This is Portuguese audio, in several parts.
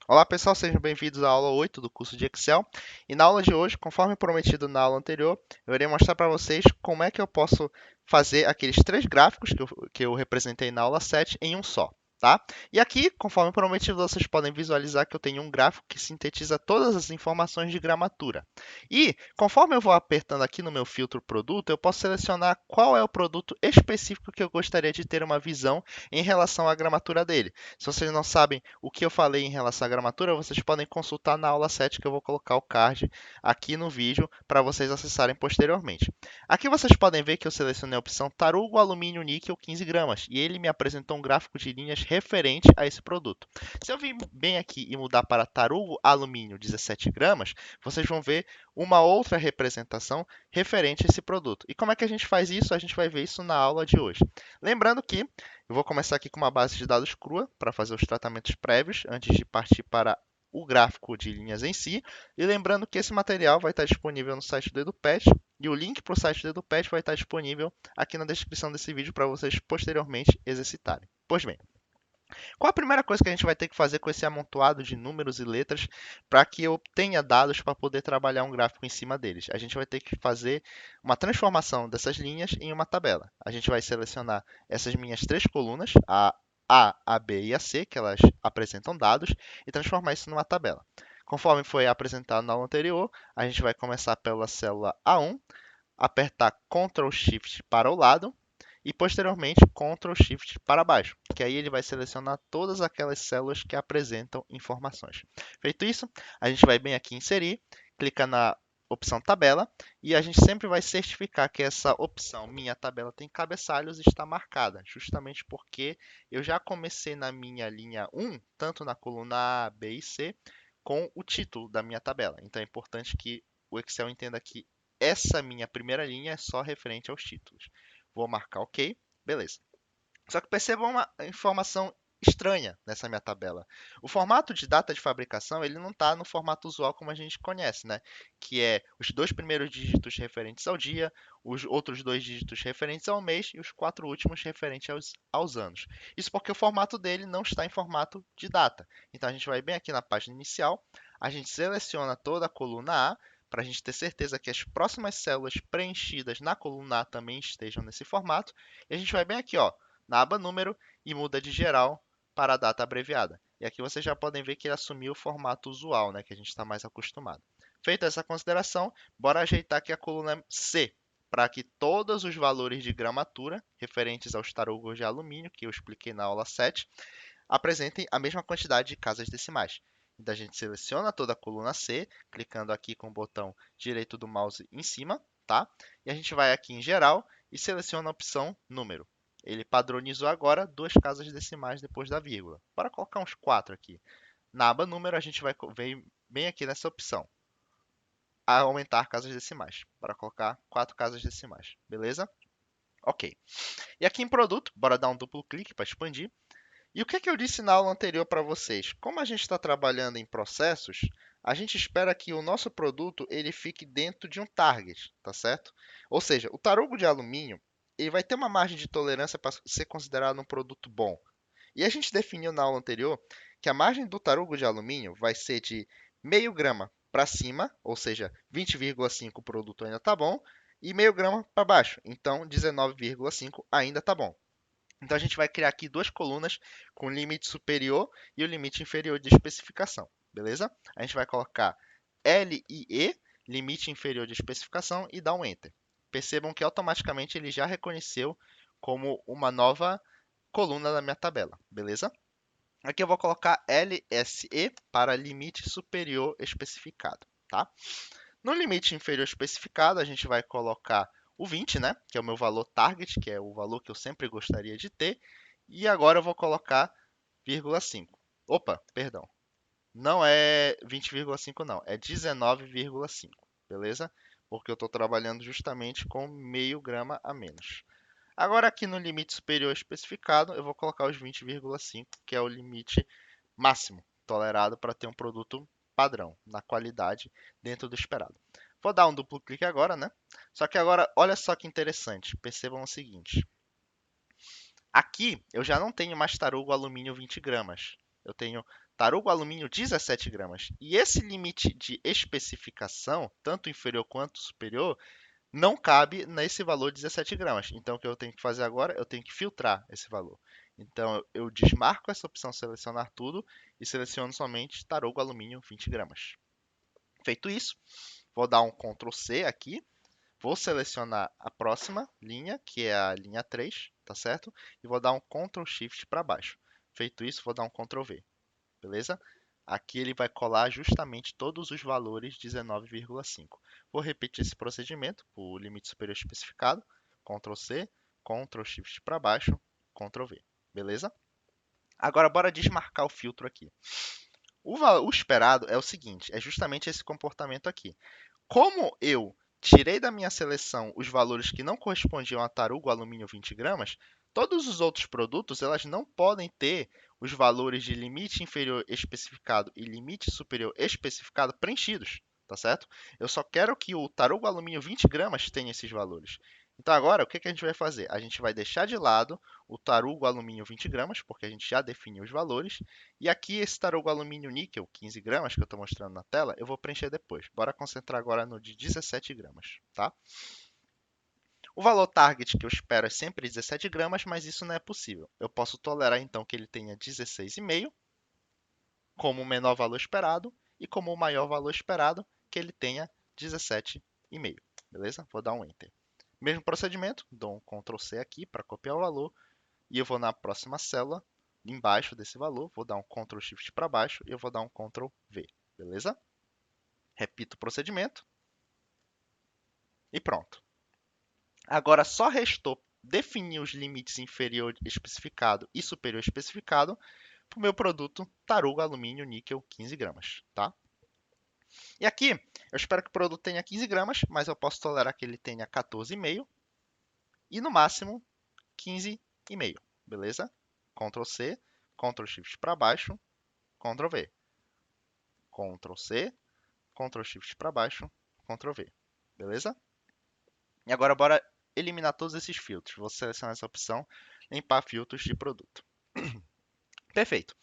Olá pessoal, sejam bem-vindos à aula 8 do curso de Excel. E na aula de hoje, conforme prometido na aula anterior, eu irei mostrar para vocês como é que eu posso fazer aqueles três gráficos que eu representei na aula 7 em um só. Tá? E aqui, conforme prometido, vocês podem visualizar que eu tenho um gráfico que sintetiza todas as informações de gramatura. E, conforme eu vou apertando aqui no meu filtro produto, eu posso selecionar qual é o produto específico que eu gostaria de ter uma visão em relação à gramatura dele. Se vocês não sabem o que eu falei em relação à gramatura, vocês podem consultar na aula 7 que eu vou colocar o card aqui no vídeo para vocês acessarem posteriormente. Aqui vocês podem ver que eu selecionei a opção tarugo, alumínio, níquel 15 gramas e ele me apresentou um gráfico de linhas referente a esse produto. Se eu vir bem aqui e mudar para tarugo, alumínio 17 gramas, vocês vão ver uma outra representação referente a esse produto. E como é que a gente faz isso? A gente vai ver isso na aula de hoje. Lembrando que eu vou começar aqui com uma base de dados crua para fazer os tratamentos prévios antes de partir para o gráfico de linhas em si. E lembrando que esse material vai estar disponível no site do EduPad e o link para o site do EduPad vai estar disponível aqui na descrição desse vídeo para vocês posteriormente exercitarem. Pois bem, qual a primeira coisa que a gente vai ter que fazer com esse amontoado de números e letras para que eu tenha dados para poder trabalhar um gráfico em cima deles? A gente vai ter que fazer uma transformação dessas linhas em uma tabela. A gente vai selecionar essas minhas três colunas, a B e a C, que elas apresentam dados, e transformar isso numa tabela. Conforme foi apresentado na aula anterior, a gente vai começar pela célula A1, apertar Ctrl Shift para o lado e posteriormente Ctrl Shift para baixo, que aí ele vai selecionar todas aquelas células que apresentam informações. Feito isso, a gente vai bem aqui em inserir, clica na opção tabela e a gente sempre vai certificar que essa opção minha tabela tem cabeçalhos está marcada, justamente porque eu já comecei na minha linha 1, tanto na coluna A, B e C, com o título da minha tabela. Então é importante que o Excel entenda que essa minha primeira linha é só referente aos títulos. Vou marcar OK, beleza. Só que perceba uma informação estranha nessa minha tabela. O formato de data de fabricação ele não está no formato usual como a gente conhece, né? Que é os dois primeiros dígitos referentes ao dia, os outros dois dígitos referentes ao mês e os quatro últimos referentes aos anos. Isso porque o formato dele não está em formato de data. Então a gente vai bem aqui na página inicial, a gente seleciona toda a coluna A para a gente ter certeza que as próximas células preenchidas na coluna A também estejam nesse formato. E a gente vai bem aqui, ó, na aba número e muda de geral para a data abreviada. E aqui vocês já podem ver que ele assumiu o formato usual, né, que a gente está mais acostumado. Feita essa consideração, bora ajeitar aqui a coluna C, para que todos os valores de gramatura referentes aos tarugos de alumínio, que eu expliquei na aula 7, apresentem a mesma quantidade de casas decimais. Então a gente seleciona toda a coluna C, clicando aqui com o botão direito do mouse em cima, tá? E a gente vai aqui em geral e seleciona a opção número. Ele padronizou agora duas casas decimais depois da vírgula. Bora colocar uns 4 aqui. Na aba número, a gente vai ver bem aqui nessa opção. Aumentar casas decimais. Bora colocar 4 casas decimais. Beleza? Ok. E aqui em produto, bora dar um duplo clique para expandir. E o que é que eu disse na aula anterior para vocês? Como a gente está trabalhando em processos, a gente espera que o nosso produto ele fique dentro de um target, tá certo? Ou seja, o tarugo de alumínio ele vai ter uma margem de tolerância para ser considerado um produto bom. E a gente definiu na aula anterior que a margem do tarugo de alumínio vai ser de meio grama para cima, ou seja, 20,5 o produto ainda está bom, e meio grama para baixo, então 19,5 ainda está bom. Então a gente vai criar aqui duas colunas com o limite superior e o limite inferior de especificação, beleza? A gente vai colocar L e E, limite inferior de especificação, e dar um Enter. Percebam que automaticamente ele já reconheceu como uma nova coluna da minha tabela, beleza? Aqui eu vou colocar LSE para limite superior especificado, tá? No limite inferior especificado, a gente vai colocar o 20, né? Que é o meu valor target, que é o valor que eu sempre gostaria de ter. E agora eu vou colocar 0,5. Opa, perdão. Não é 20,5 não, é 19,5, beleza? Porque eu estou trabalhando justamente com meio grama a menos. Agora aqui no limite superior especificado, eu vou colocar os 20,5, que é o limite máximo tolerado para ter um produto padrão, na qualidade, dentro do esperado. Vou dar um duplo clique agora, né? Só que agora, olha só que interessante, percebam o seguinte. Aqui, eu já não tenho mais tarugo alumínio 20 gramas. Eu tenho tarugo alumínio 17 gramas. E esse limite de especificação, tanto inferior quanto superior, não cabe nesse valor de 17 gramas. Então, o que eu tenho que fazer agora? Eu tenho que filtrar esse valor. Então, eu desmarco essa opção selecionar tudo e seleciono somente tarugo alumínio 20 gramas. Feito isso, vou dar um Ctrl C aqui, vou selecionar a próxima linha, que é a linha 3, tá certo? E vou dar um Ctrl Shift para baixo. Feito isso, vou dar um Ctrl V, beleza? Aqui ele vai colar justamente todos os valores 19,5. Vou repetir esse procedimento para o limite superior especificado. Ctrl C, Ctrl Shift para baixo, Ctrl V, beleza? Agora bora desmarcar o filtro aqui. O esperado é o seguinte, é justamente esse comportamento aqui. Como eu tirei da minha seleção os valores que não correspondiam a tarugo alumínio 20 gramas, todos os outros produtos elas não podem ter os valores de limite inferior especificado e limite superior especificado preenchidos, tá certo? Eu só quero que o tarugo alumínio 20 gramas tenha esses valores. Então agora, o que que a gente vai fazer? A gente vai deixar de lado o tarugo alumínio 20 gramas, porque a gente já definiu os valores, e aqui esse tarugo alumínio níquel, 15 gramas, que eu estou mostrando na tela, eu vou preencher depois. Bora concentrar agora no de 17 gramas, tá? O valor target que eu espero é sempre 17 gramas, mas isso não é possível. Eu posso tolerar, então, que ele tenha 16,5 como o menor valor esperado e como o maior valor esperado, que ele tenha 17,5. Beleza? Vou dar um Enter. Mesmo procedimento, dou um Ctrl C aqui para copiar o valor e eu vou na próxima célula, embaixo desse valor, vou dar um Ctrl Shift para baixo e eu vou dar um Ctrl V, beleza? Repito o procedimento e pronto. Agora só restou definir os limites inferior especificado e superior especificado para o meu produto tarugo alumínio níquel 15 gramas, tá? E aqui, eu espero que o produto tenha 15 gramas, mas eu posso tolerar que ele tenha 14,5 e no máximo 15,5, beleza? Ctrl C, Ctrl Shift para baixo, Ctrl V. Ctrl C, Ctrl Shift para baixo, Ctrl V. Beleza? E agora bora eliminar todos esses filtros. Vou selecionar essa opção, limpar filtros de produto. Perfeito.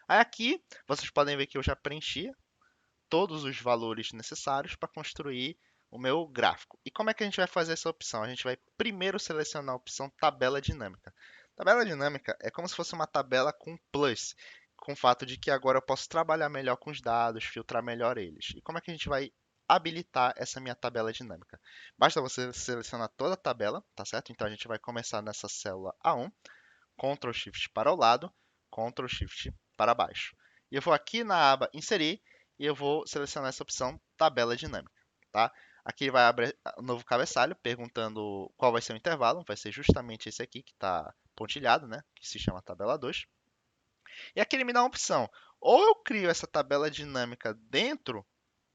Aí aqui vocês podem ver que eu já preenchi todos os valores necessários para construir o meu gráfico. E como é que a gente vai fazer essa opção? A gente vai primeiro selecionar a opção tabela dinâmica. Tabela dinâmica é como se fosse uma tabela com plus, com o fato de que agora eu posso trabalhar melhor com os dados, filtrar melhor eles. E como é que a gente vai habilitar essa minha tabela dinâmica? Basta você selecionar toda a tabela, tá certo? Então a gente vai começar nessa célula A1, Ctrl Shift para o lado, Ctrl Shift para baixo. E eu vou aqui na aba Inserir e eu vou selecionar essa opção Tabela Dinâmica, tá? Aqui vai abrir um novo cabeçalho perguntando qual vai ser o intervalo. Vai ser justamente esse aqui que está pontilhado, né? Que se chama tabela 2. E aqui ele me dá uma opção. Ou eu crio essa tabela dinâmica dentro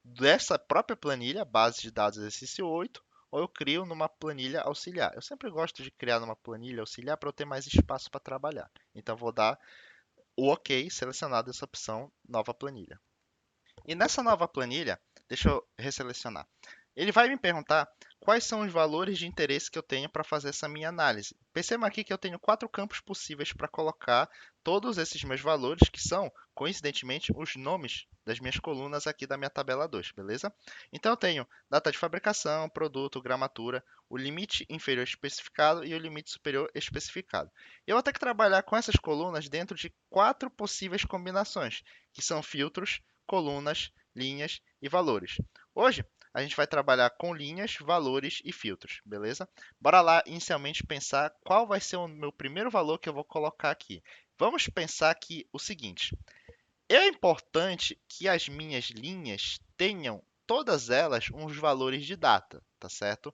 dessa própria planilha, base de dados exercício 8, ou eu crio numa planilha auxiliar. Eu sempre gosto de criar numa planilha auxiliar para eu ter mais espaço para trabalhar. Então, vou dar o OK selecionado essa opção nova planilha. E nessa nova planilha, deixa eu resselecionar. Ele vai me perguntar quais são os valores de interesse que eu tenho para fazer essa minha análise. Perceba aqui que eu tenho 4 campos possíveis para colocar todos esses meus valores, que são, coincidentemente, os nomes das minhas colunas aqui da minha tabela 2, beleza? Então, eu tenho data de fabricação, produto, gramatura, o limite inferior especificado e o limite superior especificado. Eu vou ter que trabalhar com essas colunas dentro de 4 possíveis combinações, que são filtros, colunas, linhas e valores. Hoje, a gente vai trabalhar com linhas, valores e filtros, beleza? Bora lá inicialmente pensar qual vai ser o meu primeiro valor que eu vou colocar aqui. Vamos pensar aqui o seguinte: é importante que as minhas linhas tenham todas elas uns valores de data, tá certo?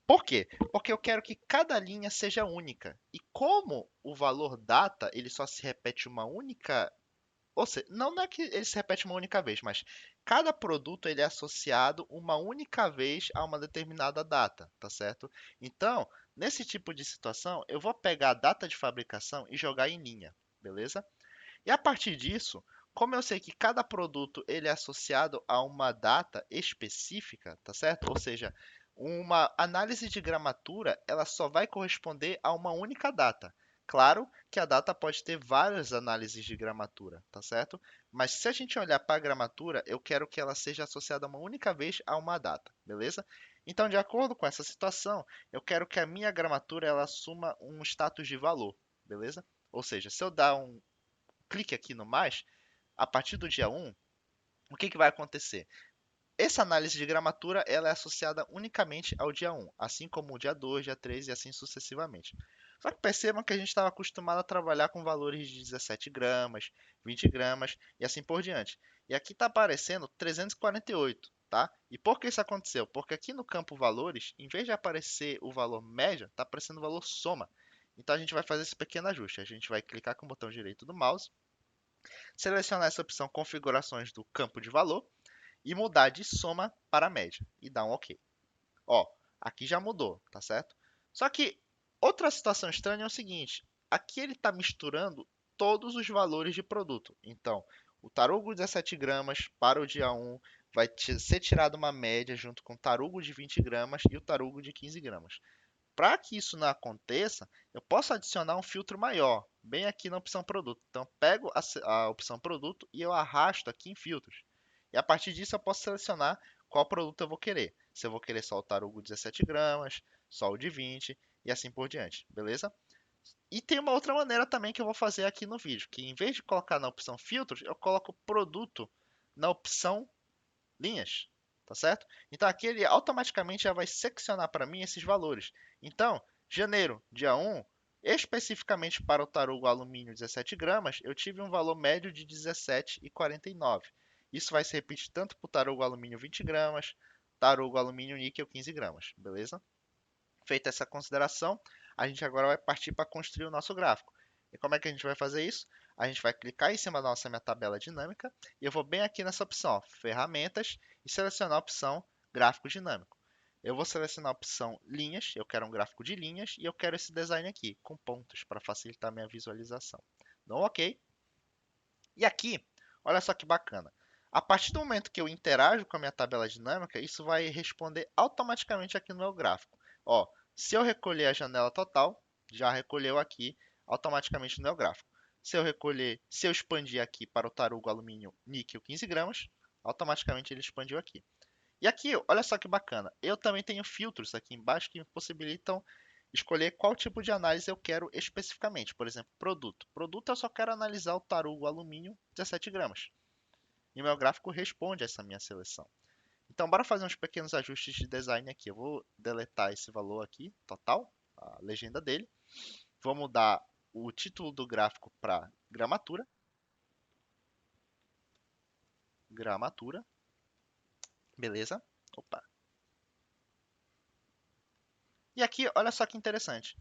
Por quê? Porque eu quero que cada linha seja única. E como o valor data ele só se repete uma única, ou seja, não é que ele se repete uma única vez, mas cada produto ele é associado uma única vez a uma determinada data, tá certo? Então, nesse tipo de situação, eu vou pegar a data de fabricação e jogar em linha, beleza? E a partir disso, como eu sei que cada produto ele é associado a uma data específica, tá certo? Ou seja, uma análise de gramatura, ela só vai corresponder a uma única data. Claro que a data pode ter várias análises de gramatura, tá certo? Mas se a gente olhar para a gramatura, eu quero que ela seja associada uma única vez a uma data, beleza? Então, de acordo com essa situação, eu quero que a minha gramatura ela assuma um status de valor, beleza? Ou seja, se eu dar um clique aqui no mais, a partir do dia 1, o que vai acontecer? Essa análise de gramatura ela é associada unicamente ao dia 1, assim como o dia 2, dia 3 e assim sucessivamente. Só que percebam que a gente estava acostumado a trabalhar com valores de 17 gramas, 20 gramas e assim por diante. E aqui está aparecendo 348, tá? E por que isso aconteceu? Porque aqui no campo valores, em vez de aparecer o valor média, está aparecendo o valor soma. Então a gente vai fazer esse pequeno ajuste. A gente vai clicar com o botão direito do mouse, selecionar essa opção configurações do campo de valor e mudar de soma para média e dar um OK. Ó, aqui já mudou, tá certo? Só que outra situação estranha é o seguinte: aqui ele está misturando todos os valores de produto. Então, o tarugo 17 gramas para o dia 1 vai ser tirado uma média junto com o tarugo de 20 gramas e o tarugo de 15 gramas. Para que isso não aconteça, eu posso adicionar um filtro maior, bem aqui na opção produto. Então, pego a opção produto e eu arrasto aqui em filtros. E a partir disso, eu posso selecionar qual produto eu vou querer. Se eu vou querer só o tarugo 17 gramas, só o de 20 e assim por diante, beleza? E tem uma outra maneira também que eu vou fazer aqui no vídeo, que em vez de colocar na opção filtros, eu coloco produto na opção linhas, tá certo? Então aqui ele automaticamente já vai seccionar para mim esses valores. Então, janeiro, dia 1, especificamente para o tarugo alumínio 17 gramas, eu tive um valor médio de 17,49. Isso vai se repetir tanto para o tarugo alumínio 20 gramas, tarugo alumínio níquel 15 gramas, beleza? Feita essa consideração, a gente agora vai partir para construir o nosso gráfico. E como é que a gente vai fazer isso? A gente vai clicar em cima da nossa minha tabela dinâmica e eu vou bem aqui nessa opção, ó, ferramentas, e selecionar a opção gráfico dinâmico. Eu vou selecionar a opção linhas, eu quero um gráfico de linhas e eu quero esse design aqui, com pontos, para facilitar a minha visualização. Dou um OK. E aqui, olha só que bacana. A partir do momento que eu interajo com a minha tabela dinâmica, isso vai responder automaticamente aqui no meu gráfico. Ó, se eu recolher a janela total, já recolheu aqui automaticamente no meu gráfico. Se eu expandir aqui para o tarugo alumínio níquel 15 gramas, automaticamente ele expandiu aqui. E aqui, olha só que bacana, eu também tenho filtros aqui embaixo que me possibilitam escolher qual tipo de análise eu quero especificamente. Por exemplo, produto. Produto eu só quero analisar o tarugo alumínio 17 gramas. E o meu gráfico responde a essa minha seleção. Então, bora fazer uns pequenos ajustes de design aqui. Eu vou deletar esse valor aqui, total, a legenda dele. Vou mudar o título do gráfico para gramatura. Gramatura. Beleza. Opa. E aqui, olha só que interessante.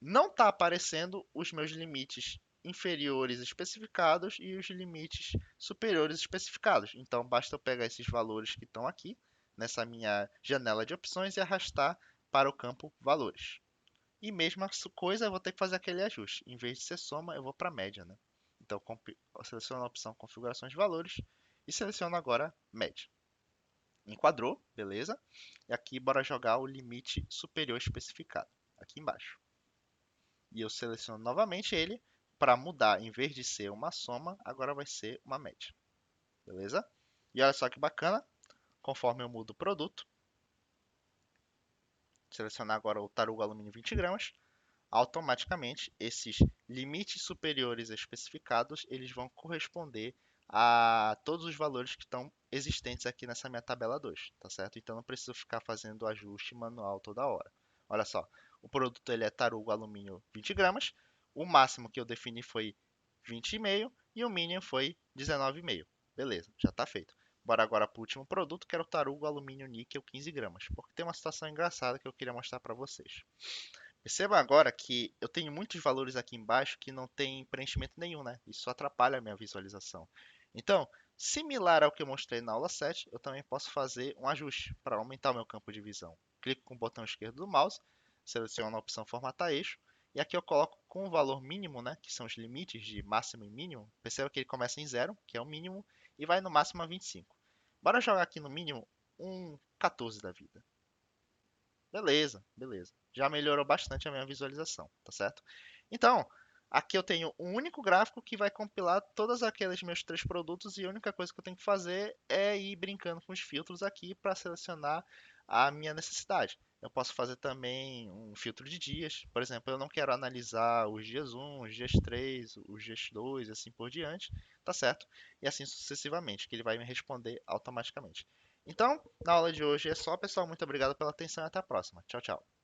Não está aparecendo os meus limites inferiores especificados e os limites superiores especificados. Então, basta eu pegar esses valores que estão aqui, nessa minha janela de opções, e arrastar para o campo valores. E mesma coisa, eu vou ter que fazer aquele ajuste. Em vez de ser soma, eu vou para média, né? Então, eu seleciono a opção configurações de valores e seleciono agora média. Enquadrou, beleza? E aqui, bora jogar o limite superior especificado, aqui embaixo. E eu seleciono novamente ele para mudar, em vez de ser uma soma, agora vai ser uma média. Beleza? E olha só que bacana, conforme eu mudo o produto, selecionar agora o tarugo alumínio 20 gramas, automaticamente esses limites superiores especificados, eles vão corresponder a todos os valores que estão existentes aqui nessa minha tabela 2, tá certo? Então não preciso ficar fazendo ajuste manual toda hora. Olha só, o produto ele é tarugo alumínio 20 gramas, o máximo que eu defini foi 20,5 e o mínimo foi 19,5. Beleza, já está feito. Bora agora para o último produto, que era o tarugo alumínio níquel 15 gramas, porque tem uma situação engraçada que eu queria mostrar para vocês. Perceba agora que eu tenho muitos valores aqui embaixo que não tem preenchimento nenhum, né? Isso atrapalha a minha visualização. Então, similar ao que eu mostrei na aula 7, eu também posso fazer um ajuste para aumentar o meu campo de visão. Clico com o botão esquerdo do mouse, seleciono a opção formatar eixo, e aqui eu coloco com o valor mínimo, né, que são os limites de máximo e mínimo. Perceba que ele começa em 0, que é o mínimo, e vai no máximo a 25. Bora jogar aqui no mínimo um 14 da vida. Beleza, beleza. Já melhorou bastante a minha visualização, tá certo? Então, aqui eu tenho um único gráfico que vai compilar todos aqueles meus três produtos e a única coisa que eu tenho que fazer é ir brincando com os filtros aqui para selecionar a minha necessidade. Eu posso fazer também um filtro de dias. Por exemplo, eu não quero analisar os dias um, os dias 3, os dias 2, e assim por diante, tá certo? E assim sucessivamente, que ele vai me responder automaticamente. Então, na aula de hoje é só, pessoal. Muito obrigado pela atenção e até a próxima. Tchau, tchau.